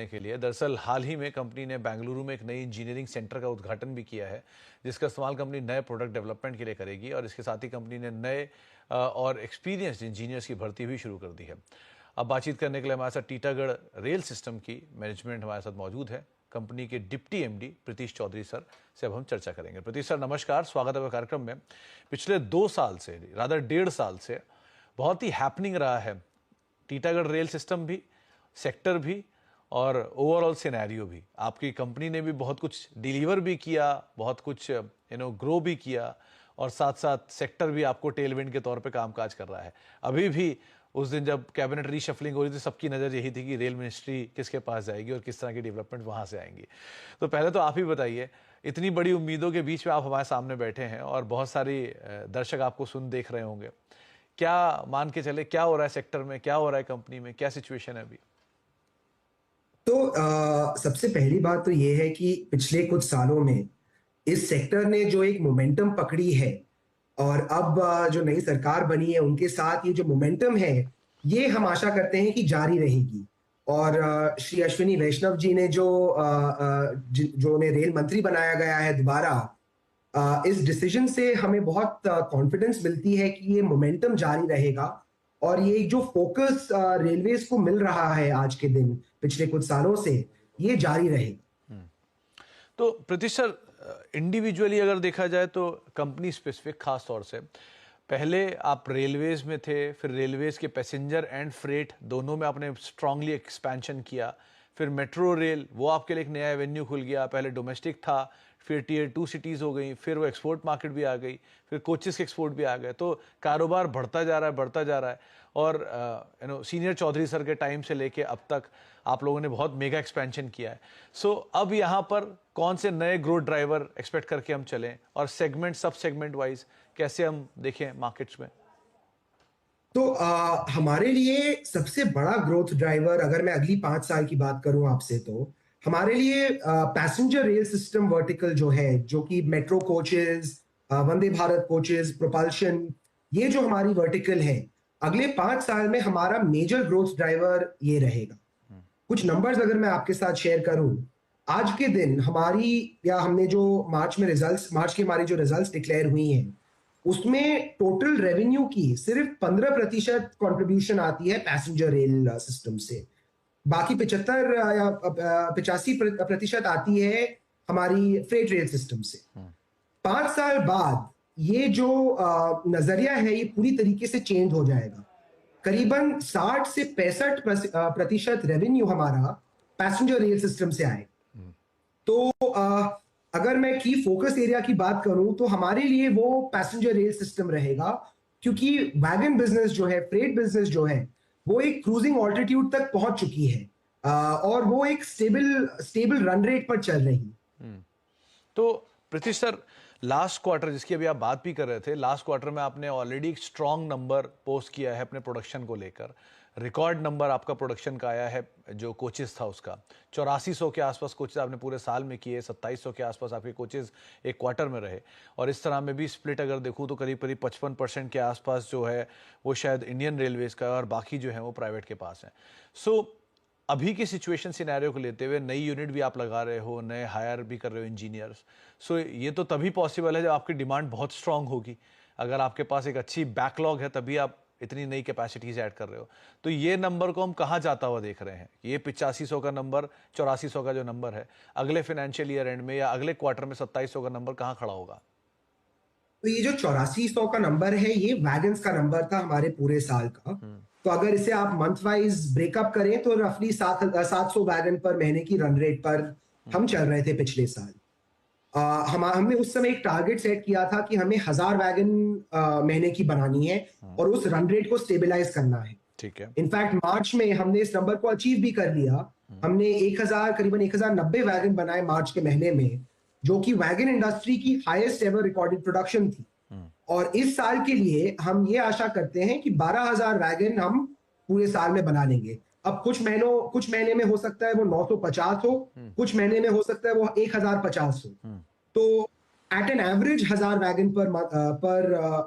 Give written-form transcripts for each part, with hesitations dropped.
के लिए दरअसल हाल ही में कंपनी ने बेंगलुरु में एक नई इंजीनियरिंग सेंटर का उद्घाटन भी किया है, जिसका इस्तेमाल कंपनी नए प्रोडक्ट डेवलपमेंट के लिए करेगी और इसके साथ ही कंपनी ने नए और एक्सपीरियंस्ड इंजीनियर्स की भर्ती भी शुरू कर दी है। अब बातचीत करने के लिए हमारे साथ टीटागढ़ रेल सिस्टम की मैनेजमेंट हमारे साथ मौजूद है। कंपनी के deputy MD Pritish Chowdhury sir से अब हम चर्चा करेंगे। प्रीतिश सर नमस्कार, स्वागत है कार्यक्रम में। पिछले 2 साल से रादर 1.5 साल से बहुत ही हैपनिंग रहा है टीटागढ़ रेल सिस्टम भी, सेक्टर भी और ओवरऑल सिनेरियो भी। आपकी कंपनी ने भी बहुत कुछ डिलीवर भी किया, बहुत कुछ ग्रो भी किया और साथ साथ सेक्टर भी आपको टेलविंड के तौर पे कामकाज कर रहा है। अभी भी उस दिन जब कैबिनेट रीशफलिंग हो रही थी, सबकी नज़र यही थी कि रेल मिनिस्ट्री किसके पास जाएगी और किस तरह की डेवलपमेंट वहाँ से आएंगी। तो पहले तो आप ही बताइए, इतनी बड़ी उम्मीदों के बीच में आप हमारे सामने बैठे हैं और बहुत सारी दर्शक आपको सुन देख रहे होंगे, क्या मान के चले क्या हो रहा है सेक्टर में, क्या हो रहा है कंपनी में, क्या सिचुएशन है अभी? तो सबसे पहली बात तो ये है कि पिछले कुछ सालों में इस सेक्टर ने जो एक मोमेंटम पकड़ी है और अब जो नई सरकार बनी है उनके साथ ये जो मोमेंटम है, ये हम आशा करते हैं कि जारी रहेगी। और श्री अश्विनी वैष्णव जी ने जो उन्हें रेल मंत्री बनाया गया है दोबारा, इस डिसीजन से हमें बहुत कॉन्फिडेंस मिलती है कि ये मोमेंटम जारी रहेगा और ये जो फोकस रेलवेज को मिल रहा है आज के दिन पिछले कुछ सालों से, ये जारी रहेगा। तो प्रीतिश सर, इंडिविजुअली अगर देखा जाए तो कंपनी स्पेसिफिक खास तौर से पहले आप रेलवेज में थे, फिर रेलवेज के पैसेंजर एंड फ्रेट दोनों में आपने स्ट्रांगली एक्सपेंशन किया, फिर मेट्रो रेल वो आपके लिए एक नया एवेन्यू खुल गया। पहले डोमेस्टिक था, फिर टियर 2 सिटीज़ हो गई, फिर वो एक्सपोर्ट मार्केट भी आ गई, फिर कोचेस के एक्सपोर्ट भी आ गए। तो कारोबार बढ़ता जा रहा है, बढ़ता जा रहा है। और सीनियर चौधरी सर के टाइम से लेके अब तक आप लोगों ने बहुत मेगा एक्सपेंशन किया है। सो अब यहाँ पर कौन से नए ग्रोथ ड्राइवर एक्सपेक्ट करके हम चलें और सेगमेंट सब सेगमेंट वाइज कैसे हम देखें मार्केट्स में? तो हमारे लिए सबसे बड़ा ग्रोथ ड्राइवर, अगर मैं अगली 5 साल की बात करूं आपसे, तो हमारे लिए पैसेंजर रेल सिस्टम वर्टिकल जो है, जो कि metro coaches, Vande Bharat coaches, propulsion, ये जो हमारी वर्टिकल है, अगले 5 साल में हमारा मेजर ग्रोथ ड्राइवर ये रहेगा। कुछ नंबर्स अगर मैं आपके साथ शेयर करूं, आज के दिन हमने जो मार्च के हमारी जो रिजल्ट्स डिक्लेयर हुई हैं, उसमें टोटल रेवेन्यू की सिर्फ 15% कॉन्ट्रीब्यूशन आती है पैसेंजर रेल सिस्टम से। बाकी 75 या 85% आती है हमारी फ्रेट रेल सिस्टम से। 5 साल बाद ये जो नजरिया है, ये पूरी तरीके से चेंज हो जाएगा। करीबन 60 से 65% रेवेन्यू हमारा पैसेंजर रेल सिस्टम से आएगा। तो अगर मैं की फोकस एरिया की बात करूं, तो हमारे लिए वो पैसेंजर रेल सिस्टम रहेगा, क्योंकि वैगन बिजनेस जो है, फ्रेट बिजनेस जो है, वो एक क्रूजिंग ऑल्टीट्यूड तक पहुंच चुकी है और वो एक स्टेबल रन रेट पर चल रही है। तो प्रीतिश सर, लास्ट क्वार्टर जिसकी अभी आप बात भी कर रहे थे, लास्ट क्वार्टर में आपने ऑलरेडी एक स्ट्रॉन्ग नंबर पोस्ट किया है अपने प्रोडक्शन को लेकर। रिकॉर्ड नंबर आपका प्रोडक्शन का आया है, जो कोचेस था उसका 8400 के आसपास कोचेस आपने पूरे साल में किए, 2700 के आसपास आपके कोचेस एक क्वार्टर में रहे। और इस तरह में भी स्प्लिट अगर देखूँ तो करीब करीब 55% के आसपास जो है वो शायद इंडियन रेलवेज का और बाकी जो है वो प्राइवेट के पास है। सो अभी की सिचुएशन सिनेरियो को लेते हुए नई यूनिट भी आप लगा रहे हो, नए हायर भी कर रहे हो इंजीनियर्स। सो ये तो तभी पॉसिबल है जब आपकी डिमांड बहुत स्ट्रांग होगी। अगर आपके पास एक अच्छी बैकलॉग है तभी आप इतनी नई कैपेसिटीज ऐड कर रहे हो। तो ये नंबर को हम कहाँ जाता हुआ देख रहे हैं? ये 8500 का नंबर, 8400 का जो नंबर है, अगले फाइनेंशियल ईयर एंड में या अगले क्वार्टर में 2700 का नंबर कहाँ खड़ा होगा? तो ये जो 8400 का नंबर है, ये वैगन्स का नंबर था हमारे पूरे साल का। तो अगर इसे आप मंथ वाइज ब्रेकअप करें तो रफली 700 वैगन पर महीने की रन रेट पर हम चल रहे थे पिछले साल। हमने उस समय एक टारगेट सेट किया था कि हमें 1000 वैगन महीने की बनानी है और उस रन रेट को स्टेबलाइज करना है। ठीक है। इनफैक्ट मार्च में हमने इस नंबर को अचीव भी कर लिया। हमने करीबन 1090 वैगन बनाए मार्च के महीने में, जो कि वैगन इंडस्ट्री की हाईएस्ट एवर रिकॉर्डेड प्रोडक्शन थी। और इस साल के लिए हम ये आशा करते हैं कि 12000 वैगन हम पूरे साल में बना लेंगे। अब कुछ महीने में हो सकता है वो 950 हो, कुछ महीने में हो सकता है वो 1050 हो। तो at an average 1000 wagon per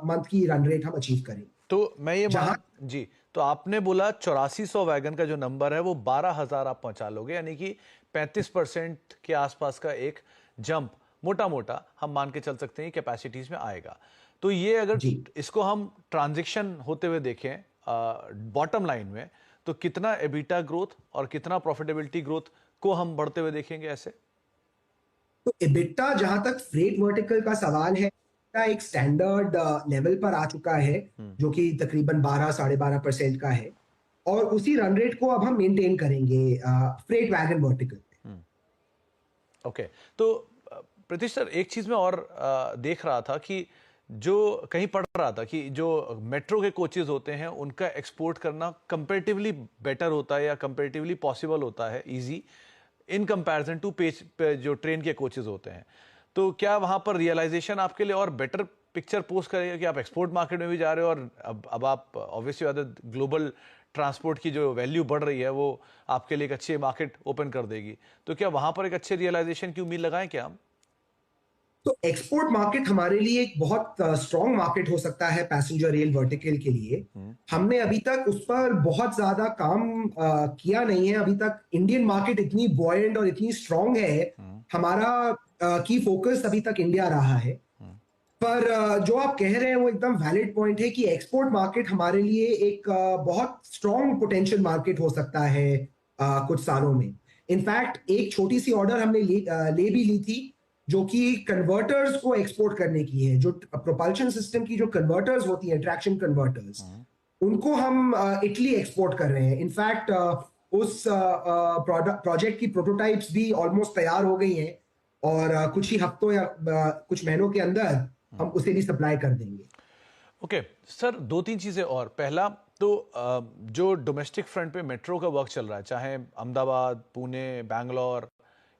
month की रन रेट हम अचीव करेंगे। तो मैं ये जहां जी तो आपने बोला 8400 वैगन का जो नंबर है वो 12,000 आप पहुंचा लोगे, यानी कि 35% के आसपास का एक जंप मोटा मोटा हम मान के चल सकते हैं कैपेसिटीज में आएगा। तो ये अगर जी। इसको हम ट्रांजैक्शन होते हुए देखें बॉटम लाइन में, तो कितना एबिटा ग्रोथ और कितना प्रॉफिटेबिलिटी ग्रोथ को हम बढ़ते हुए देखेंगे ऐसे? तो EBITDA जहां तक फ्रेट वर्टिकल का सवाल है, EBITDA एक स्टैंडर्ड लेवल पर आ चुका है, जो कि तकरीबन 12-12.5% का है, और उसी रन रेट को अब हम मेंटेन करेंगे फ्रेट वैगन वर्टिकल। ओके। तो प्रीतिश सर, एक चीज मैं और देख रहा था कि जो कहीं पढ़ रहा था कि जो मेट्रो के कोचेज होते हैं उनका एक्सपोर्ट करना कंपैरेटिवली बेटर होता है या कंपैरेटिवली पॉसिबल होता है, easy in comparison to page पे जो ट्रेन के कोचेज होते हैं। तो क्या वहां पर रियलाइजेशन आपके लिए और बेटर पिक्चर पोस्ट करेगा कि आप एक्सपोर्ट मार्केट में भी जा रहे हो, और अब आप ऑब्वियसली ग्लोबल ट्रांसपोर्ट की जो वैल्यू बढ़ रही है वो आपके लिए एक अच्छे मार्केट ओपन कर देगी। तो क्या वहां पर एक अच्छे रियलाइजेशन की उम्मीद लगाएं क्या हम? तो एक्सपोर्ट मार्केट हमारे लिए एक बहुत स्ट्रॉन्ग मार्केट हो सकता है पैसेंजर रेल वर्टिकल के लिए। हमने अभी तक उस पर बहुत ज्यादा काम किया नहीं है। अभी तक इंडियन मार्केट इतनी बॉयंट और इतनी स्ट्रॉन्ग है, हमारा की फोकस अभी तक इंडिया रहा है। पर जो आप कह रहे हैं वो एकदम वैलिड पॉइंट है कि एक्सपोर्ट मार्केट हमारे लिए एक बहुत स्ट्रॉन्ग पोटेंशियल मार्केट हो सकता है कुछ सालों में। इनफैक्ट एक छोटी सी ऑर्डर हमने ले भी ली थी, जो कि कन्वर्टर्स को एक्सपोर्ट करने की है। जो प्रोपल्शन सिस्टम की जो कन्वर्टर्स होती हैं, ट्रैक्शन कन्वर्टर्स, उनको हम इटली एक्सपोर्ट कर रहे हैं। इनफैक्ट उस प्रोजेक्ट की प्रोटोटाइप्स भी ऑलमोस्ट तैयार हो गई हैं, और कुछ ही हफ्तों या कुछ महीनों के अंदर हम उसे भी सप्लाई कर देंगे। ओके सर, दो तीन चीजें और। पहला तो जो डोमेस्टिक फ्रंट पे मेट्रो का वर्क चल रहा है, चाहे अहमदाबाद, पुणे, बैंगलोर,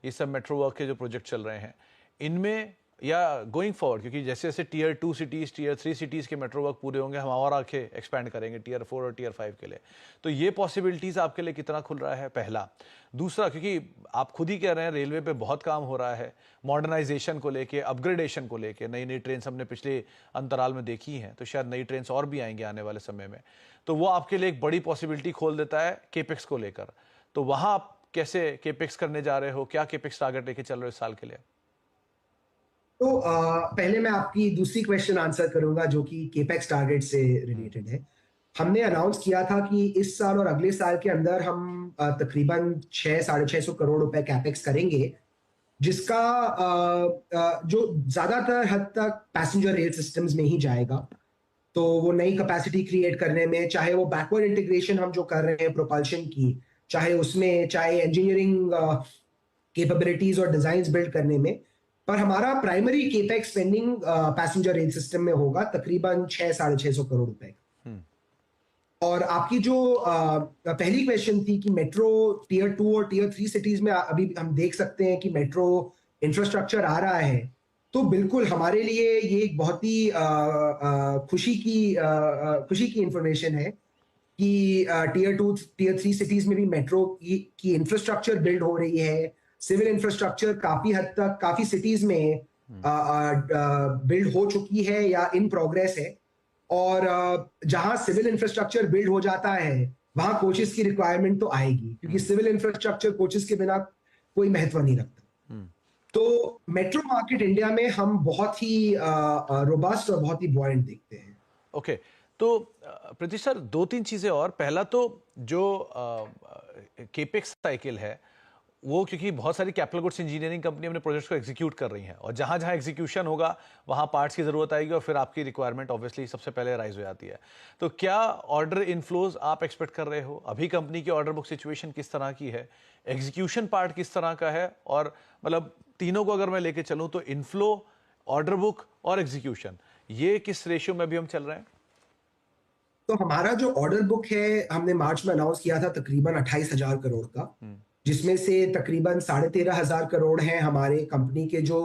ये सब मेट्रो वर्क के जो प्रोजेक्ट चल रहे हैं, इनमें या गोइंग फॉरवर्ड, क्योंकि जैसे जैसे टीयर 2 सिटीज, टीयर 3 सिटीज के मेट्रो वर्क पूरे होंगे, हम और आके एक्सपैंड करेंगे टीयर 4 और टीयर 5 के लिए। तो ये पॉसिबिलिटीज आपके लिए कितना खुल रहा है, पहला। दूसरा, क्योंकि आप खुद ही कह रहे हैं रेलवे पे बहुत काम हो रहा है मॉडर्नाइजेशन को लेके, अपग्रेडेशन को लेके। नई नई ट्रेन हमने पिछले अंतराल में देखी हैं, तो शायद नई ट्रेन और भी आएंगे आने वाले समय में। तो वो आपके लिए एक बड़ी पॉसिबिलिटी खोल देता है केपेक्स को लेकर। तो वहां आप कैसे केपेक्स करने जा रहे हो, क्या केपेक्स टारगेट लेके चल रहे हो इस साल के लिए? तो पहले मैं आपकी दूसरी क्वेश्चन आंसर करूंगा, जो कि केपेक्स टारगेट से रिलेटेड है। हमने अनाउंस किया था कि इस साल और अगले साल के अंदर हम तकरीबन 600-650 करोड़ रुपए कैपेक्स करेंगे, जिसका जो ज्यादातर हद तक पैसेंजर रेल सिस्टम्स में ही जाएगा। तो वो नई कैपेसिटी क्रिएट करने में, चाहे वो बैकवर्ड इंटीग्रेशन हम जो कर रहे हैं प्रोपल्शन की, चाहे उसमें, चाहे इंजीनियरिंग कैपेबिलिटीज और डिजाइन बिल्ड करने में। पर हमारा primary capex spending passenger rail system में होगा तकरीबन 600-650 करोड़ रुपए। और आपकी जो पहली क्वेश्चन थी कि मेट्रो टीयर 2 और टीयर 3 सिटीज में अभी हम देख सकते हैं कि मेट्रो इंफ्रास्ट्रक्चर आ रहा है। तो बिल्कुल हमारे लिए ये एक बहुत ही खुशी की इंफॉर्मेशन है कि टीयर 2 टीयर 3 सिटीज में भी मेट्रो की इंफ्रास्ट्रक्चर बिल्ड हो रही है। सिविल इंफ्रास्ट्रक्चर काफी हद तक काफी सिटीज में बिल्ड हो चुकी है या इन प्रोग्रेस है। और जहां सिविल इंफ्रास्ट्रक्चर बिल्ड हो जाता है, वहां कोचेस की रिक्वायरमेंट तो आएगी, क्योंकि सिविल इंफ्रास्ट्रक्चर कोचेस के बिना कोई महत्व नहीं रखता। तो मेट्रो मार्केट इंडिया में हम बहुत ही रोबस्ट और बहुत ही बॉयंट देखते हैं। ओके। तो प्रीतिश सर, दो तीन चीजें और। पहला तो जो केपेक्स साइकिल है वो, क्योंकि बहुत सारी कैपिटल गुड्स इंजीनियरिंग कंपनी अपने प्रोजेक्ट्स को एग्जीक्यूट कर रही हैं, और जहां जहां एग्जीक्यूशन होगा वहां पार्ट्स की जरूरत आएगी, और फिर आपकी रिक्वायरमेंट ऑब्वियसली सबसे पहले राइज हो जाती है। तो क्या ऑर्डर इनफ्लोज आप एक्सपेक्ट कर रहे हो? अभी कंपनी की ऑर्डर बुक सिचुएशन किस तरह की है, एग्जीक्यूशन पार्ट किस तरह का है, और मतलब तीनों को अगर मैं लेके चलूं तो इनफ्लो, ऑर्डर बुक और एग्जीक्यूशन, ये किस रेशियो में भी हम चल रहे हैं? तो हमारा जो ऑर्डर बुक है, हमने मार्च में अनाउंस किया था तकरीबन 28,000 करोड़ का, जिसमें से तकरीबन 13,500 करोड़ हैं हमारे कंपनी के जो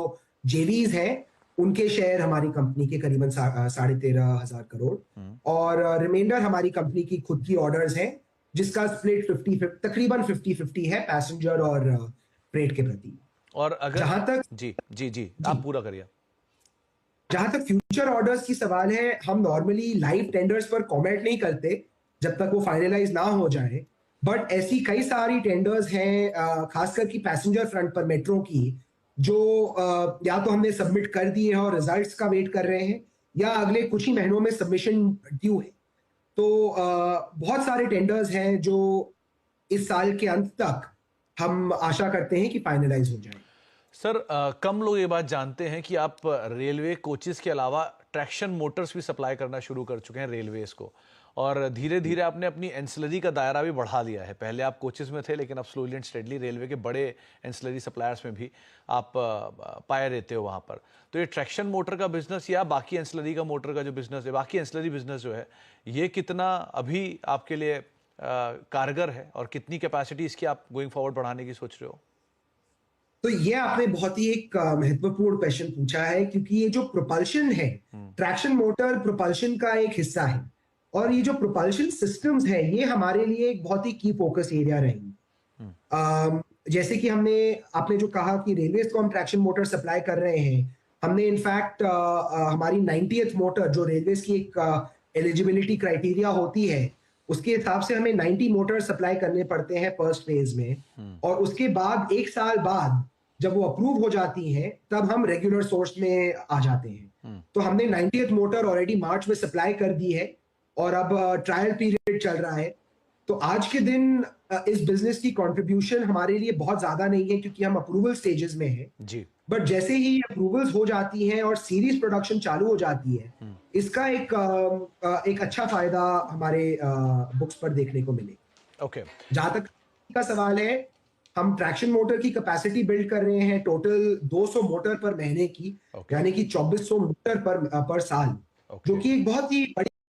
जेवीज हैं, उनके शेयर हमारी कंपनी के करीबन 13,500 करोड़, और रिमाइंडर हमारी कंपनी की खुद की ऑर्डर्स हैं, जिसका स्प्लिट तकरीबन 50-50 है पैसेंजर और फ्रेट के प्रति। और अगर जहां तक जी आप पूरा करिए। जहां तक फ्यूचर ऑर्डर्स की सवाल है, हम नॉर्मली लाइव टेंडर्स पर कमेंट नहीं करते जब तक वो फाइनलाइज ना हो जाए। बट ऐसी कई सारी टेंडर्स हैं, खासकर की पैसेंजर फ्रंट पर मेट्रो की, जो या तो हमने सबमिट कर दिए हैं और रिजल्ट्स का वेट कर रहे हैं, या अगले कुछ ही महीनों में सबमिशन ड्यू है। तो बहुत सारे टेंडर्स हैं जो इस साल के अंत तक हम आशा करते हैं कि फाइनलाइज हो जाए। सर, कम लोग ये बात जानते हैं कि आप रेलवे कोचेस के अलावा ट्रैक्शन मोटर्स भी सप्लाई करना शुरू कर चुके हैं रेलवेज को, और धीरे धीरे आपने अपनी एंसिलरी का दायरा भी बढ़ा लिया है। पहले आप कोचेस में थे, लेकिन अब स्लोली एंड स्टेडली रेलवे के बड़े एंसिलरी सप्लायर्स में भी आप पाए रहते हो वहाँ पर। तो ये ट्रैक्शन मोटर का बिजनेस या बाकी एंसिलरी का मोटर का जो बिजनेस है, बाकी एंसिलरी बिजनेस जो है, ये कितना अभी आपके लिए कारगर है, और कितनी कैपेसिटी इसकी आप गोइंग फॉरवर्ड बढ़ाने की सोच रहे हो? तो ये आपने बहुत ही एक महत्वपूर्ण क्वेश्चन पूछा है, क्योंकि ये जो प्रोपल्शन है, ट्रैक्शन मोटर प्रोपल्शन का एक हिस्सा है, और ये जो प्रोपल्शन सिस्टम्स है, ये हमारे लिए एक बहुत ही की फोकस एरिया रहेंगी। जैसे कि आपने जो कहा कि रेलवेज को हम ट्रैक्शन मोटर सप्लाई कर रहे हैं, हमने इनफैक्ट हमारी 90th मोटर, जो रेलवेज की एक एलिजिबिलिटी क्राइटेरिया होती है, उसके हिसाब से हमें 90 मोटर सप्लाई करने पड़ते हैं फर्स्ट फेज में, और उसके बाद 1 साल बाद जब वो अप्रूव हो जाती हैं, तब हम रेगुलर सोर्स में आ जाते हैं। तो हमने 90th मोटर ऑलरेडी मार्च में सप्लाई कर दी है, और अब ट्रायल पीरियड चल रहा है। तो आज के दिन इस बिजनेस की कंट्रीब्यूशन हमारे लिए बहुत ज्यादा नहीं है, क्योंकि हम अप्रूवल स्टेजेस में हैं जी। बट जैसे ही अप्रूवल्स हो जाती हैं और सीरीज प्रोडक्शन चालू हो जाती है, इसका एक अच्छा फायदा हमारे बुक्स पर देखने को मिलेगा। ओके। जहां तक का सवाल है, हम ट्रैक्शन मोटर की कैपेसिटी बिल्ड कर रहे हैं टोटल 200 मोटर पर महीने की, यानी कि 2400 मोटर पर साल, जो कि एक बहुत ही बड़ी